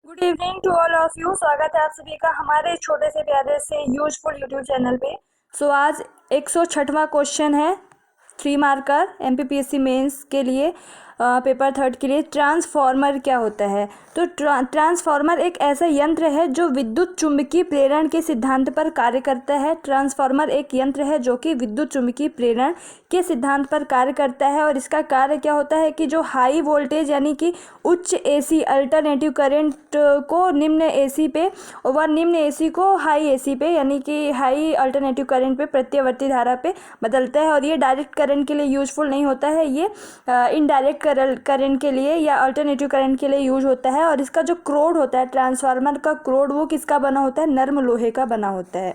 Good evening to all of you. स्वागत है आप सभी का हमारे छोटे से प्यारे से यूजफुल यूट्यूब चैनल पे। आज 106वां क्वेश्चन है 3 मार्कर एमपीपीएससी मेंस के लिए, पेपर थर्ड के लिए। ट्रांसफॉर्मर क्या होता है? तो ट्रांसफॉर्मर एक ऐसा यंत्र है जो विद्युत चुम्बकीय प्रेरण के सिद्धांत पर कार्य करता है। ट्रांसफॉर्मर एक यंत्र है जो कि विद्युत चुम्बकीय प्रेरण के सिद्धांत पर कार्य करता है और इसका कार्य क्या होता है कि जो हाई वोल्टेज यानी कि उच्च एसी अल्टरनेटिव करंट को निम्न एसी पे व निम्न एसी को हाई एसी पे यानी कि हाई अल्टरनेटिव करंट पे प्रत्यावर्ती धारा पे बदलता है। और ये डायरेक्ट करंट के लिए यूजफुल नहीं होता है, ये इनडायरेक्ट करंट के लिए या अल्टरनेटिव करंट के लिए यूज होता है। और इसका जो क्रोड होता है, ट्रांसफार्मर का क्रोड, वो किसका बना होता है? नर्म लोहे का बना होता है।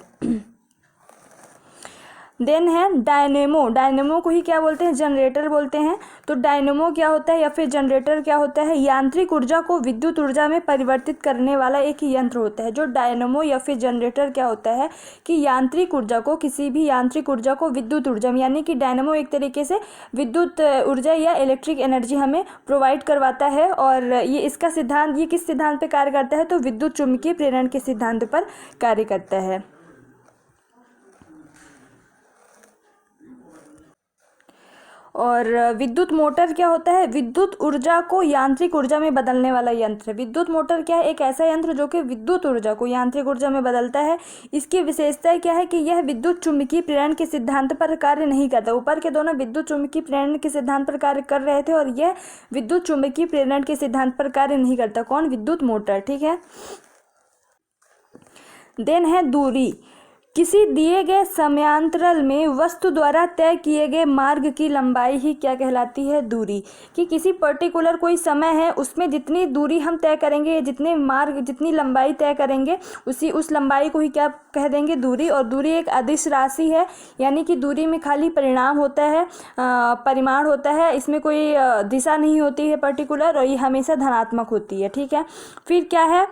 देन है डायनेमो। डायनेमो को ही क्या बोलते हैं? जनरेटर बोलते हैं। तो डायनेमो क्या होता है या फिर जनरेटर क्या होता है? यांत्रिक ऊर्जा को विद्युत ऊर्जा में परिवर्तित करने वाला एक यंत्र होता है। जो डायनेमो या फिर जनरेटर क्या होता है कि यांत्रिक ऊर्जा को, किसी भी यांत्रिक ऊर्जा को विद्युत ऊर्जा में, यानी कि डायनेमो एक तरीके से विद्युत ऊर्जा या इलेक्ट्रिक एनर्जी हमें प्रोवाइड करवाता है। और ये इसका सिद्धांत, ये किस सिद्धांत पर कार्य करता है? तो विद्युत चुम्बकीय प्रेरण के सिद्धांत पर कार्य करता है। और विद्युत मोटर क्या होता है? विद्युत ऊर्जा को यांत्रिक ऊर्जा में बदलने वाला यंत्र है। विद्युत मोटर क्या है? एक ऐसा यंत्र जो कि विद्युत ऊर्जा को यांत्रिक ऊर्जा में बदलता है। इसकी विशेषता क्या है कि यह विद्युत चुम्बकीय प्रेरण के सिद्धांत पर कार्य नहीं करता। ऊपर के दोनों विद्युत चुम्बकीय प्रेरण के सिद्धांत पर कार्य कर रहे थे और यह विद्युत चुम्बकीय प्रेरण के सिद्धांत पर कार्य नहीं करता। कौन? विद्युत मोटर। ठीक है। देन है दूरी। किसी दिए गए समयांतराल में वस्तु द्वारा तय किए गए मार्ग की लंबाई ही क्या कहलाती है? दूरी। कि किसी पर्टिकुलर कोई समय है, उसमें जितनी दूरी हम तय करेंगे, जितने मार्ग, जितनी लंबाई तय करेंगे, उस लंबाई को ही क्या कह देंगे? दूरी। और दूरी एक अदिश राशि है, यानी कि दूरी में खाली परिणाम होता है, परिमाण होता है, इसमें कोई दिशा नहीं होती है पर्टिकुलर, और ये हमेशा धनात्मक होती है। ठीक है। फिर क्या है?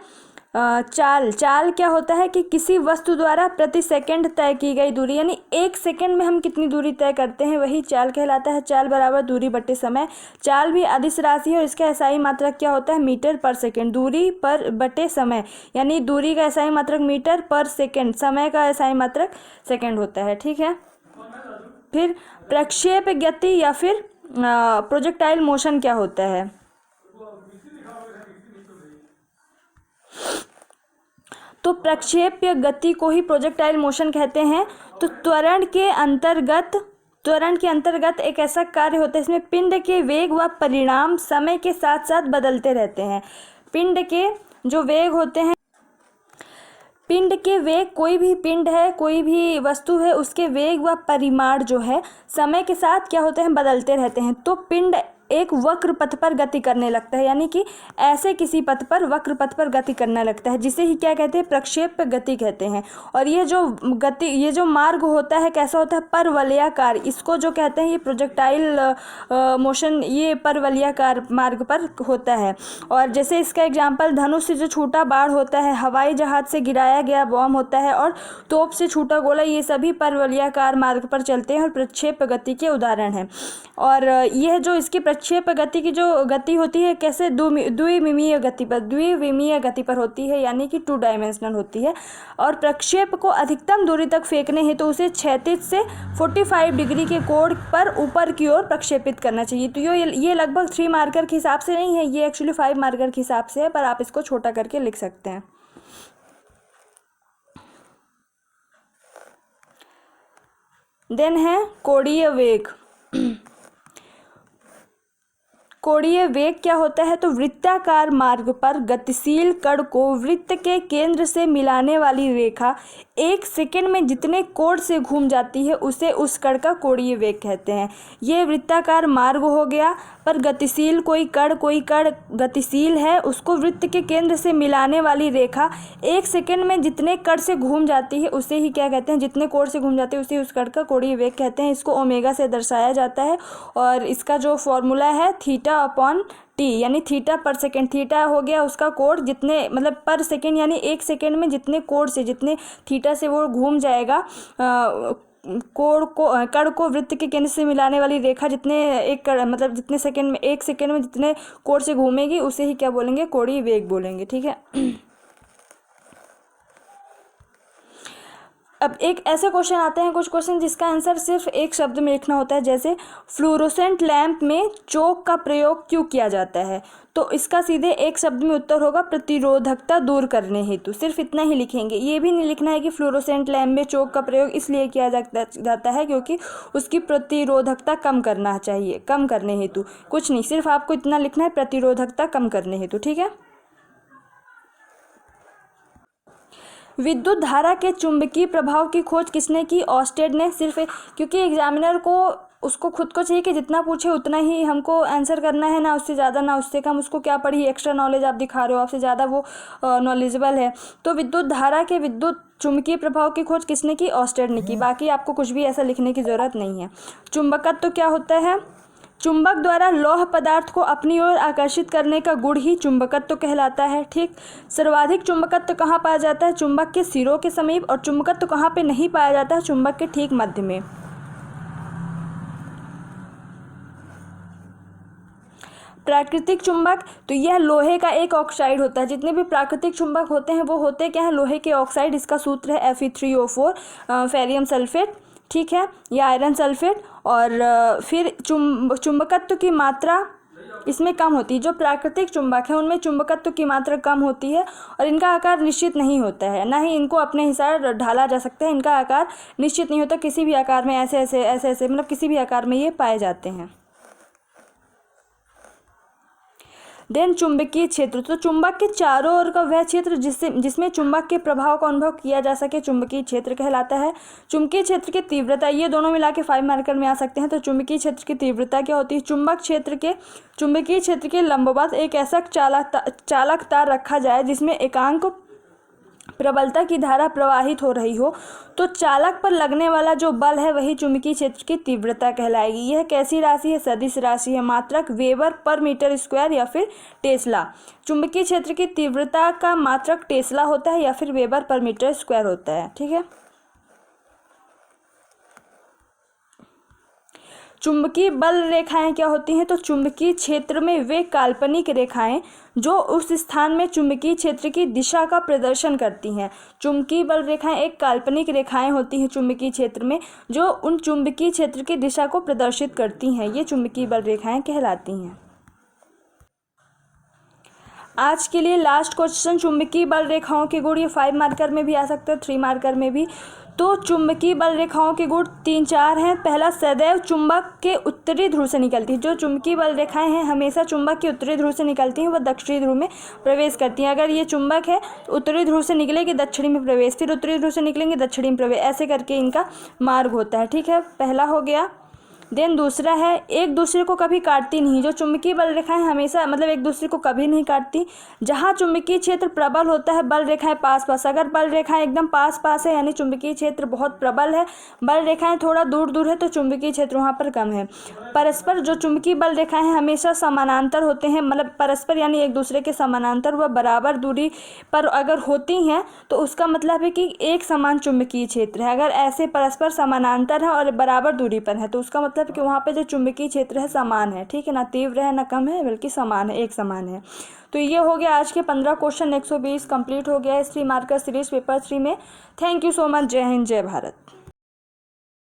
चाल। चाल क्या होता है कि किसी वस्तु द्वारा प्रति सेकंड तय की गई दूरी, यानी एक सेकंड में हम कितनी दूरी तय करते हैं, वही चाल कहलाता है। चाल बराबर दूरी बटे समय। चाल भी अदिश राशि है और इसका एसआई मात्रक क्या होता है? मीटर पर सेकंड। दूरी पर बटे समय, यानी दूरी का एसआई मात्रक मीटर पर सेकंड, समय का एसआई मात्रक सेकंड होता है। ठीक है। फिर प्रक्षेप गति या फिर प्रोजेक्टाइल मोशन क्या होता है? तो प्रक्षेप्य गति को ही प्रोजेक्टाइल मोशन कहते हैं। तो त्वरण के अंतर्गत एक ऐसा कार्य होता है, इसमें पिंड के वेग व परिणाम समय के साथ साथ बदलते रहते हैं। पिंड के जो वेग होते हैं, पिंड के वेग, कोई भी पिंड है, कोई भी वस्तु है, उसके वेग व परिमाण जो है समय के साथ क्या होते हैं? बदलते रहते हैं। तो पिंड एक वक्र पथ पर गति करने लगता है, यानी कि ऐसे किसी पथ पर, वक्र पथ पर गति करने लगता है, जिसे ही क्या कहते हैं? प्रक्षेप गति कहते हैं। और ये जो गति, ये जो मार्ग होता है, कैसा होता है? परवलयाकार। इसको जो कहते हैं, ये प्रोजेक्टाइल मोशन, ये परवलयाकार मार्ग पर होता है। और जैसे इसका एग्जाम्पल, धनुष से जो छूटा बाण होता है, हवाई जहाज से गिराया गया बॉम्ब होता है, और तोप से छूटा गोला, ये सभी परवलयाकार मार्ग पर चलते हैं और प्रक्षेप गति के उदाहरण हैं। और यह जो इसकी प्रक्षेप गति की जो गति होती है, कैसे? द्विविमीय गति पर होती है, यानी कि 2 डायमेंशनल होती है। और प्रक्षेप को अधिकतम दूरी तक फेंकने हेतु उसे क्षैतिज से 45 डिग्री के कोण पर ऊपर की ओर प्रक्षेपित करना चाहिए। तो ये लगभग 3 मार्कर के हिसाब से नहीं है, ये एक्चुअली 5 मार्कर के हिसाब से है, पर आप इसको छोटा करके लिख सकते हैं। देन है कोणीय वेग। कोणीय वेग क्या होता है? तो वृत्ताकार मार्ग पर गतिशील कण को वृत्त के केंद्र से मिलाने वाली रेखा एक सेकंड में जितने कोण से घूम जाती है, उसे उस कण का कोणीय वेग कहते हैं। ये वृत्ताकार मार्ग हो गया, पर गतिशील कोई कण गतिशील है, उसको वृत्त के केंद्र से मिलाने वाली रेखा एक सेकंड में जितने कण से घूम जाती है, उसे ही क्या कहते हैं? जितने कोण से घूम जाती है, उसे उस कण का कोणीय वेग कहते हैं। इसको ओमेगा से दर्शाया जाता है और इसका जो फॉर्मूला है थीटा अपॉन टी, यानी थीटा पर सेकेंड। थीटा हो गया उसका कोण, जितने मतलब पर सेकेंड, यानी एक सेकेंड में जितने कोण से, जितने थीटा से वो घूम जाएगा, कण को वृत्त के केंद्र से मिलाने वाली रेखा जितने सेकंड में, 1 सेकंड में जितने कोण से घूमेगी उसे ही क्या बोलेंगे, कोणीय वेग बोलेंगे। ठीक है। अब एक ऐसे क्वेश्चन आते हैं, कुछ क्वेश्चन जिसका आंसर सिर्फ एक शब्द में लिखना होता है, जैसे फ्लोरोसेंट लैंप में चौक का प्रयोग क्यों किया जाता है, तो इसका सीधे एक शब्द में उत्तर होगा प्रतिरोधकता दूर करने हेतु। सिर्फ इतना ही लिखेंगे, ये भी नहीं लिखना है कि फ्लोरोसेंट लैंप में चौक का प्रयोग इसलिए किया जाता है क्योंकि उसकी प्रतिरोधकता कम करना चाहिए, कम करने हेतु। कुछ नहीं, सिर्फ आपको इतना लिखना है प्रतिरोधकता कम करने हेतु। ठीक है। विद्युत धारा के चुंबकीय प्रभाव की खोज किसने की, ऑस्टेड ने। सिर्फ क्योंकि एग्जामिनर को उसको खुद को चाहिए कि जितना पूछे उतना ही हमको आंसर करना है, ना उससे ज़्यादा ना उससे कम। उसको क्या पढ़ी, एक्स्ट्रा नॉलेज आप दिखा रहे हो, आपसे ज़्यादा वो नॉलेजेबल है। तो विद्युत धारा के विद्युत चुंबकीय प्रभाव की खोज किसने की, ऑस्टेड ने की। बाकी आपको कुछ भी ऐसा लिखने की ज़रूरत नहीं है। चुंबकत्व तो क्या होता है, चुंबक द्वारा लौह पदार्थ को अपनी ओर आकर्षित करने का गुण ही चुंबकत्व कहलाता है। ठीक। सर्वाधिक चुंबकत्व कहाँ पाया जाता है, चुंबक के सिरों के समीप। और चुंबकत्व कहाँ पे नहीं पाया जाता है, चुंबक के ठीक मध्य में। प्राकृतिक चुंबक, तो यह लोहे का एक ऑक्साइड होता है। जितने भी प्राकृतिक चुंबक होते हैं वो होते क्या है, लोहे के ऑक्साइड। इसका सूत्र है Fe3O4, फेरियम सल्फेट। ठीक है, या आयरन सल्फेट। और फिर चुंबकत्व की मात्रा इसमें कम होती है। जो प्राकृतिक चुंबक है उनमें चुंबकत्व की मात्रा कम होती है और इनका आकार निश्चित नहीं होता है, ना ही इनको अपने हिसाब ढाला जा सकता है। इनका आकार निश्चित नहीं होता, किसी भी आकार में ऐसे मतलब किसी भी आकार में ये पाए जाते हैं। देन चुंबकीय क्षेत्र, तो चुंबक के चारों ओर का वह क्षेत्र जिसमें चुंबक के प्रभाव का अनुभव किया जा सके चुंबकीय क्षेत्र कहलाता है। चुंबकीय क्षेत्र की तीव्रता, ये दोनों मिला के 5 मार्कर में आ सकते हैं। तो चुंबकीय क्षेत्र की तीव्रता क्या होती है, चुंबकीय क्षेत्र के लंबवत एक ऐसा चालक तार रखा जाए जिसमें एकांक प्रबलता की धारा प्रवाहित हो रही हो, तो चालक पर लगने वाला जो बल है वही चुंबकीय क्षेत्र की तीव्रता कहलाएगी। यह कैसी राशि है, सदिश राशि है। मात्रक वेबर पर मीटर स्क्वायर या फिर टेस्ला। चुंबकीय क्षेत्र की तीव्रता का मात्रक टेस्ला होता है या फिर वेबर पर मीटर स्क्वायर होता है। ठीक है। चुंबकीय बल रेखाएं क्या होती हैं, तो चुंबकीय क्षेत्र में वे काल्पनिक रेखाएं जो उस स्थान में चुंबकीय क्षेत्र की दिशा का प्रदर्शन करती हैं। चुंबकीय बल रेखाएं एक काल्पनिक रेखाएं होती हैं चुंबकीय क्षेत्र में, जो उन चुंबकीय क्षेत्र की दिशा को प्रदर्शित करती हैं। ये चुंबकीय बल रेखाएं कहलाती हैं। आज के लिए लास्ट क्वेश्चन, चुंबकीय बल रेखाओं के गुण। ये 5 मार्कर में भी आ सकते हैं, 3 मार्कर में भी। तो चुंबकीय बल रेखाओं के गुण 3-4 हैं। पहला, सदैव चुंबक के उत्तरी ध्रुव से निकलती है। जो चुंबकीय बल रेखाएं हैं हमेशा चुंबक के उत्तरी ध्रुव से निकलती हैं, वह दक्षिणी ध्रुव में प्रवेश करती हैं। अगर ये चुंबक है तो उत्तरी ध्रुव से निकलेगी दक्षिणी में प्रवेश, फिर उत्तरी ध्रुव से निकलेंगे दक्षिणी में प्रवेश, ऐसे करके इनका मार्ग होता है। ठीक है, पहला हो गया। देन दूसरा है, एक दूसरे को कभी काटती नहीं। जो चुंबकीय बल रेखाएं हमेशा मतलब एक दूसरे को कभी नहीं काटती। जहाँ चुंबकीय क्षेत्र प्रबल होता है बल रेखाएं पास पास, अगर बल रेखाएं एकदम पास पास है यानी चुंबकीय क्षेत्र बहुत प्रबल है, बल रेखाएं थोड़ा दूर दूर है तो चुंबकीय क्षेत्र वहाँ पर कम है। परस्पर, जो चुंबकीय बल रेखाएं हैं हमेशा समानांतर होते हैं, मतलब परस्पर यानी एक दूसरे के समानांतर व बराबर दूरी पर अगर होती हैं तो उसका मतलब है कि एक समान चुंबकीय क्षेत्र है। अगर ऐसे परस्पर समानांतर है और बराबर दूरी पर है तो उसका मतलब कि वहाँ पे जो चुंबकीय क्षेत्र है समान है। ठीक है, ना तीव्र है ना कम है, बल्कि समान है, एक समान है। तो ये हो गया आज के 15 क्वेश्चन, 120 कंप्लीट हो गया है 3 मार्कर सीरीज पेपर 3 में। Thank you so much. जय हिंद, जय भारत।